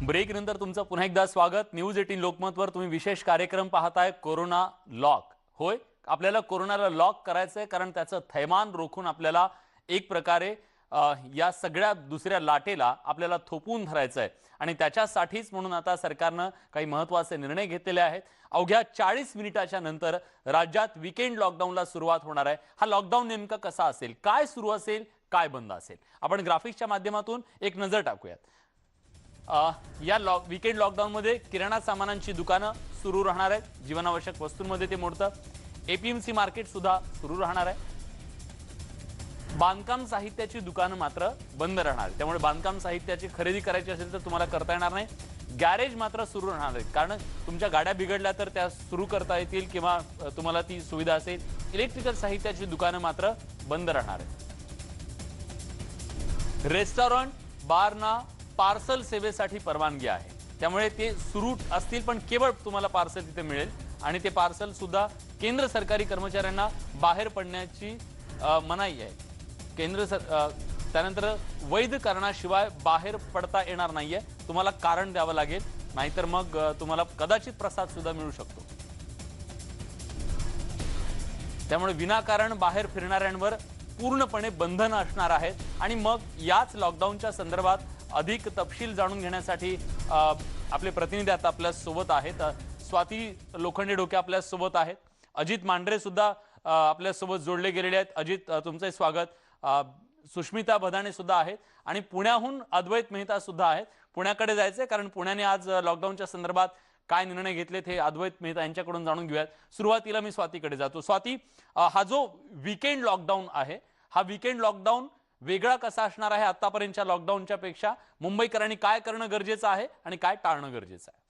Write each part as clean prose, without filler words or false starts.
Break नंतर तुमचं पुन्हा एकदा स्वागत। न्यूज 18 लोकमतवर तुम्ही विशेष कार्यक्रम पाहताय। Corona lock. होय, आपल्याला कोरोनाला लॉक करायचंय कारण त्याचं थैमान रोखून आपल्याला एक प्रकारे या सगळ्या दुसऱ्या लाटेला आपल्याला थोपवून धरायचंय आणि त्याच्यासाठीच म्हणून आता सरकारने काही महत्त्वाचे निर्णय घेतलेले आहेत। अवघ्या 40 मिनिटाच्या नंतर राज्यात वीकेंड लॉकडाऊनला सुरुवात होणार आहे। हा लॉकडाऊन नेमका कसा असेल, काय सुरू असेल, काय बंद असेल, आपण ग्राफिक्सच्या माध्यमातून एक नजर टाकूयात। या वीकेंड लॉकडाऊन मध्ये किराणा सामानांची दुकानं सुरू राहणार आहेत। जीवनावश्यक वस्तूंमध्ये ते मोडतं। एपीएमसी मार्केट सुद्धा सुरू राहणार आहे। बांधकाम साहित्याची दुकानं मात्र बंद राहणार आहेत, त्यामुळे बांधकाम साहित्याची खरेदी करायची असेल तर तुम्हाला करता येणार नाही। गॅरेज मात्र सुरू राहणार आहेत, कारण तुमच्या गाड्या बिघडल्या तर त्या सुरू करता येतील किंवा तुम्हाला ती सुविधा असेल। इलेक्ट्रिकल साहित्याची दुकानं मात्र बंद राहणार आहेत। रेस्टॉरंट बारना पार्सल सेवेसाठी परवानगी आहे, त्यामुळे ते सुरू असतील, पण केवळ तुम्हाला पार्सल तिथे मिळेल आणि ते पार्सल सुद्धा केंद्र सरकारी कर्मचाऱ्यांना बाहेर पडण्याची मनाई आहे। त्यानंतर वैध कारणाशिवाय बाहेर पडता येणार नाहीये, तुम्हाला कारण द्यावं लागेल, नाहीतर मग तुम्हाला कदाचित प्रसाद सुद्धा मिळू शकतो। त्यामुळे विनाकारण बाहेर फिरणाऱ्यांवर पूर्णपणे बंधन असणार आहेत। आणि मग याच लॉकडाऊनच्या संदर्भात अधिक तपशील जाणून घेण्यासाठी आपले प्रतिनिधी आता आपल्या सोबत आहेत। स्वाती लोखंडे डोके आपल्या सोबत आहेत। अजित मांढरे सुद्धा आपल्या सोबत जोडले गेलेले आहेत। अजित, तुमचे स्वागत। सुष्मिता भदाणे सुद्धा आहेत आणि पुण्याहून अद्वैत मेहता सुद्धा आहेत। पुण्याकडे जायचंय कारण पुण्याने आज लॉकडाऊनच्या संदर्भात काय निर्णय घेतलेत हे अद्वैत मेहता यांच्याकडून जाणून घेऊयात। सुरुवातीला मी स्वातीकडे जातो। स्वाती, हा जो वीकेंड लॉकडाऊन आहे, हा वीकेंड लॉकडाऊन वेगळा कसा असणार आहे आतापर्यंतच्या लॉकडाऊनच्या पेक्षा? मुंबईकरांनी काय करणं गरजेचं आहे आणि काय टाळणं गरजेचं आहे?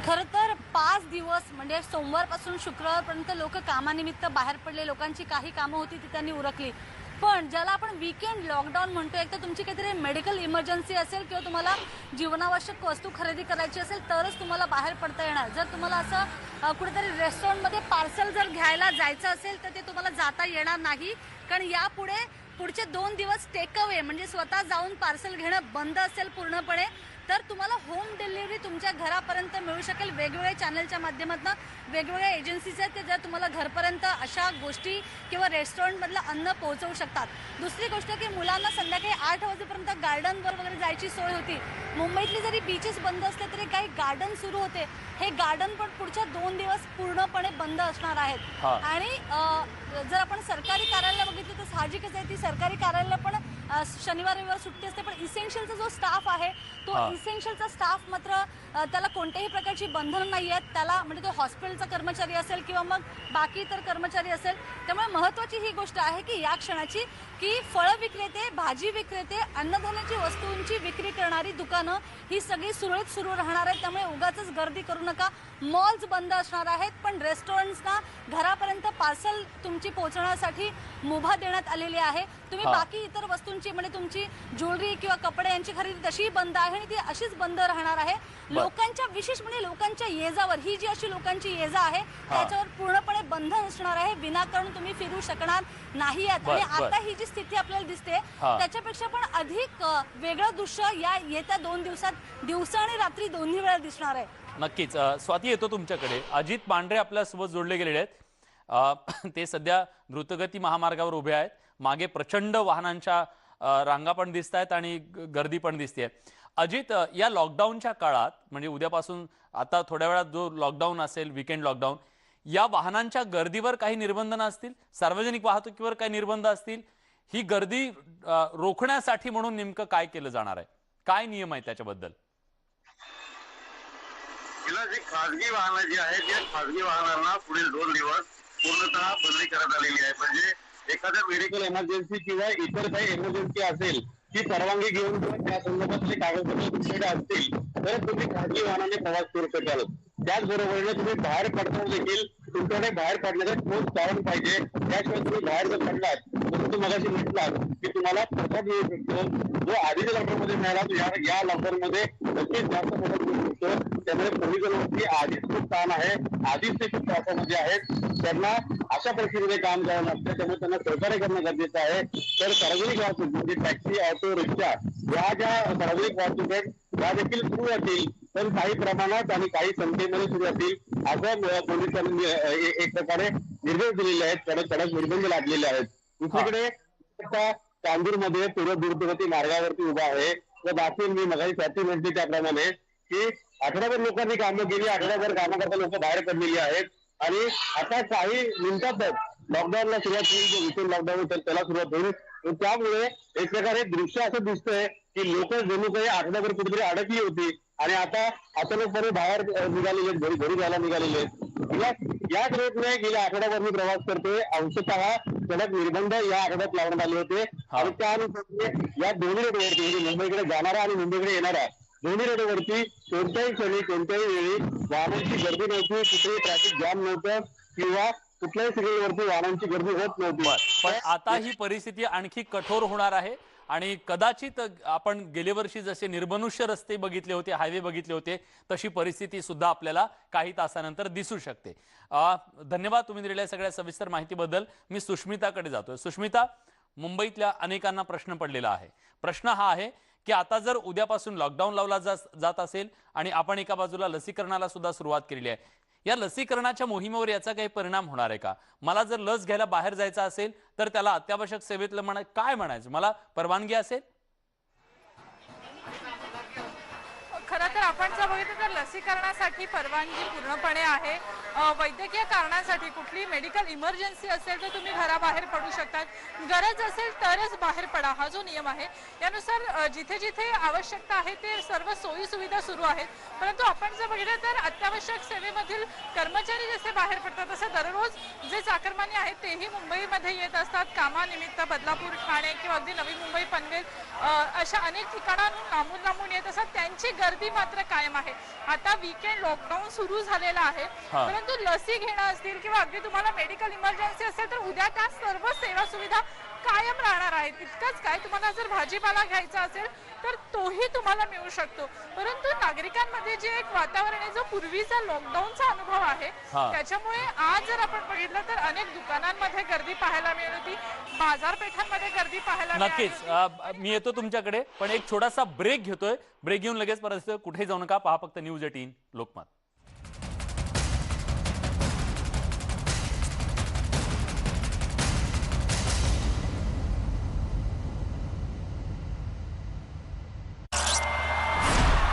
खरं तर 5 दिवस म्हणजे सोमवारपासून शुक्रवारपर्यंत लोक कामानिमित्त बाहेर पडले, लोकांची काही कामं होती ती त्यांनी उरकली। पण ज्याला आपण वीकेंड लॉकडाऊन म्हणतो, एक तर तुमची काहीतरी मेडिकल इमर्जन्सी असेल किंवा तुम्हाला जीवनावश्यक वस्तू खरेदी करायची असेल तरच तुम्हाला बाहेर पडता येणार। जर तुम्हाला असं कुठेतरी रेस्टॉरंटमध्ये पार्सल जर घ्यायला जायचं असेल तर ते तुम्हाला जाता येणार नाही, कारण पुढचे 2 दिवस टेक अवे म्हणजे स्वतः जाऊन पार्सल घेणं बंद असेल पूर्णपणे। तर तुम्हाला होम डिलिव्हरी तुमच्या घरापर्यंत मिळू शकेल। वेगवेगळ्या चॅनलच्या माध्यमातून वेगवेगळ्या एजन्सीज आहेत ते जर तुम्हाला घरपर्यंत अशा गोष्टी किंवा रेस्टॉरंटमधलं अन्न पोहोचवू शकतात। दुसरी गोष्ट की मुलांना संध्याकाळी 8 वाजेपर्यंत गार्डनवर वगैरे जायची सोय होती। मुंबईतली जरी बीचेस बंद असले तरी काही गार्डन सुरू होते, हे गार्डन पण पुढच्या 2 दिवस पूर्णपणे बंद असणार आहेत। आणि जर आपण सरकारी कार्यालय बघितली तर साहजिकच आहे ती सरकारी कार्यालय पण शनिवार रविवार सुट्टी असते, पण इसेन्शियलचा जो स्टाफ आहे तो इसेन्शियलचा स्टाफ मात्र त्याला कोणत्याही प्रकारची बंधन नाही आहेत। त्याला म्हणजे तो हॉस्पिटलचा कर्मचारी असेल किंवा मग बाकी इतर कर्मचारी असेल। त्यामुळे महत्त्वाची ही गोष्ट आहे की या क्षणाची की फळ विक्रेते, भाजी विक्रेते, अन्नधान्याची वस्तूंची विक्री करणारी दुकानं ही सगळी सुरळीत सुरू राहणार आहेत। त्यामुळे उगाचच गर्दी करू नका। मॉल्स बंद असणार आहेत, पण रेस्टॉरंट्सना घरापर्यंत पार्सल तुमची पोहोचवण्यासाठी मुभा देण्यात आलेली आहे। तुम्ही बाकी इतर वस्तूंची म्हणजे तुमची ज्वेलरी किंवा कपडे यांची खरेदी तशी बंद आहे आणि ती अशीच बंद राहणार आहे। लोकांच्या विशेष म्हणजे लोकांच्या येजावर, ही जी अशी लोकांची येजा आहे त्याच्यावर पूर्णपणे बंधन असणार आहे। विनाकारण तुम्ही फिरू शकणार नाही आहेत। आणि आता ही जी स्थिती आपल्याला दिसते त्याच्यापेक्षा पण अधिक वेगळं दृश्य या येत्या 2 दिवसात दिवसा आणि रात्री दोन्ही वेळा दिसणार आहे। नक्कीच। स्वाती, येतो तुमच्याकडे। अजित मांढरे आपल्या सोबत जोडले गेलेले आहेत। ते सध्या द्रुतगती महामार्गावर उभे आहेत। मागे प्रचंड वाहनांच्या रांगा पण दिसत आहेत आणि गर्दी पण दिसते। अजित, या लॉकडाऊनच्या काळात म्हणजे उद्यापासून आता थोड्या वेळात जो लॉकडाऊन असेल, वीकेंड लॉकडाऊन, या वाहनांच्या गर्दीवर काही निर्बंध असतील, सार्वजनिक वाहतुकीवर काही निर्बंध असतील, ही गर्दी रोखण्यासाठी म्हणून नेमकं काय केलं जाणार आहे? काय नियम आहे त्याच्याबद्दल? जी खासगी वाहनं जी आहेत त्या खासगी वाहनांना पुढील 2 दिवस पूर्णतः बंदी करण्यात आलेली आहे। म्हणजे एखाद्या मेडिकल इमर्जन्सी किंवा इतर काही इमर्जन्सी असेल ती परवानगी घेऊन त्या संदर्भातले कागदपत्र तुमच्याकडे असतील तर तुम्ही खासगी वाहनाने प्रवास करू शकाल। त्याचबरोबरीने तुम्ही बाहेर पडताना देखील तुमच्याकडे बाहेर पडण्याचं ठोस कारण पाहिजे, त्याशिवाय तुम्ही बाहेर जर पडलात परंतु मगाशी म्हटलात की तुम्हाला प्रसाद मिळू शकतो, जो आधीच्या लॉकडाऊनमध्ये मिळाला तो या लॉकडाऊनमध्ये नक्कीच जास्त मदत मिळू शकतो। त्यामुळे पोलिसांवरती आधीच खूप काम आहे, आधीच ते खूप त्रासामध्ये आहेत, त्यांना अशा परिस्थितीमध्ये काम करावं लागतं, त्यामुळे त्यांना सहकार्य करणं गरजेचं आहे। तर सार्वजनिक वाहतूक म्हणजे टॅक्सी, ऑटो, रिक्षा या ज्या सार्वजनिक वाहतूक आहेत या देखील सुरू असतील, पण काही प्रमाणात आणि काही संख्येमध्ये सुरू असतील असं पोलिसांनी एक प्रकारे निर्देश दिलेले आहेत, कडक कडक निर्बंध लादलेले आहेत. दुसरीकडे चांदूरमध्ये पूर्व द्रुतगती मार्गावरती उभा आहे व दाखवून मी मगाशी साथी म्हटली त्याप्रमाणे की आठवडाभर लोकांनी कामं केली, आठवडाभर कामं करता लोक बाहेर पडलेली आहेत आणि आता काही मिनिटातच लॉकडाऊनला सुरुवात होईल, जो विकेंड लॉकडाऊन त्याला सुरुवात होईल. त्यामुळे एक प्रकारे दृश्य असं दिसतंय की लोक जणू काही आठवडाभर कुठेतरी अडकली होती आणि आता अचानकपणे बाहेर निघालेले घरी जायला निघालेले याच रोडने गेल्या आठवड्याभर मी प्रवास करतोय. अंशतः कडक निर्बंध या आठवड्यात लावण्यात आले होते आणि त्यानुसार या दोन्ही रोडवरती म्हणजे मुंबईकडे जाणारा आणि मुंबईकडे येणारा दोन्ही रोडवरती कोणत्याही क्षणी कोणत्याही वेळी वाहनांची गर्दी नव्हती, कुठेही ट्रॅफिक जाम नव्हतं किंवा कुठल्याही सिग्नलवरती वाहनांची गर्दी होत नव्हती. पण आता ही परिस्थिती आणखी कठोर होणार आहे आणि कदाचित आपण गेल्या वर्षी जसे निर्मनुष्य रस्ते बघितले होते, हायवे बघितले होते, तशी परिस्थिती सुद्धा आपल्याला काही तासानंतर दिसू शकते. धन्यवाद तुम्ही दिलेल्या सगळ्या सविस्तर माहितीबद्दल. मी सुष्मिताकडे जातोय. सुष्मिता, मुंबईतल्या अनेकांना प्रश्न पडलेला आहे. प्रश्न हा आहे की आता जर उद्यापासून लॉकडाऊन लावला जात असेल आणि आपण एका बाजूला लसीकरणाला सुद्धा सुरुवात केलेली आहे, या लसीकरणाच्या मोहिमेवर याचा काही परिणाम होणार आहे का? मला जर लस घ्यायला बाहेर जायचं असेल तर त्याला अत्यावश्यक सेवेतलं काय म्हणायचं, मला परवानगी असेल? खरं तर आपण जर बघितलं तर लसीकरणासाठी परवानगी पूर्णपणे आहे. वैद्यकीय कारणासाठी कुठली मेडिकल इमर्जन्सी असेल तर तुम्ही घराबाहेर पडू शकतात, गरज असेल तरच बाहेर पडा, हा जो नियम आहे यानुसार जिथे जिथे आवश्यकता आहे ते सर्व सोयी सुविधा सुरू आहेत. परंतु आपण जर बघितलं तर अत्यावश्यक सेवेमधील कर्मचारी जसे बाहेर पडतात तसे दररोज जे चाकरमानी आहेत तेही मुंबईमध्ये येत असतात कामानिमित्त. बदलापूर, ठाणे किंवा अगदी नवी मुंबई, पनवेल अशा अनेक ठिकाणांहून लांबून लांबून येत असतात. त्यांची गर्दी मात्र कायम आहे. आता वीकेंड लॉकडाऊन सुरू झालेला आहे, परंतु लसी घेणं असतील किंवा अगदी तुम्हाला मेडिकल इमर्जन्सी असेल तर उद्या त्या सर्व सेवा सुविधा कायम राहणार आहेत. तितकंच काय, तुम्हाला जर भाजीपाला घ्यायचा असेल तर तोही तुम्हाला मिळू शकतो. परंतु नागरिकांमध्ये जे एक वातावरण आहे, जो पूर्वीचा लॉकडाऊनचा अनुभव आहे त्याच्यामुळे आज जर आपण बघितलं तर अनेक दुकानांमध्ये गर्दी पाहायला मिळत होती, बाजारपेठांमध्ये गर्दी पाहायला मिळाली. नक्कीच मी येतो तुमच्याकडे, पण एक छोटासा ब्रेक घेतोय. ब्रेक घेऊन लगेच परत कुठे जाऊ नका. पहा फक्त न्यूज 18 लोकमत.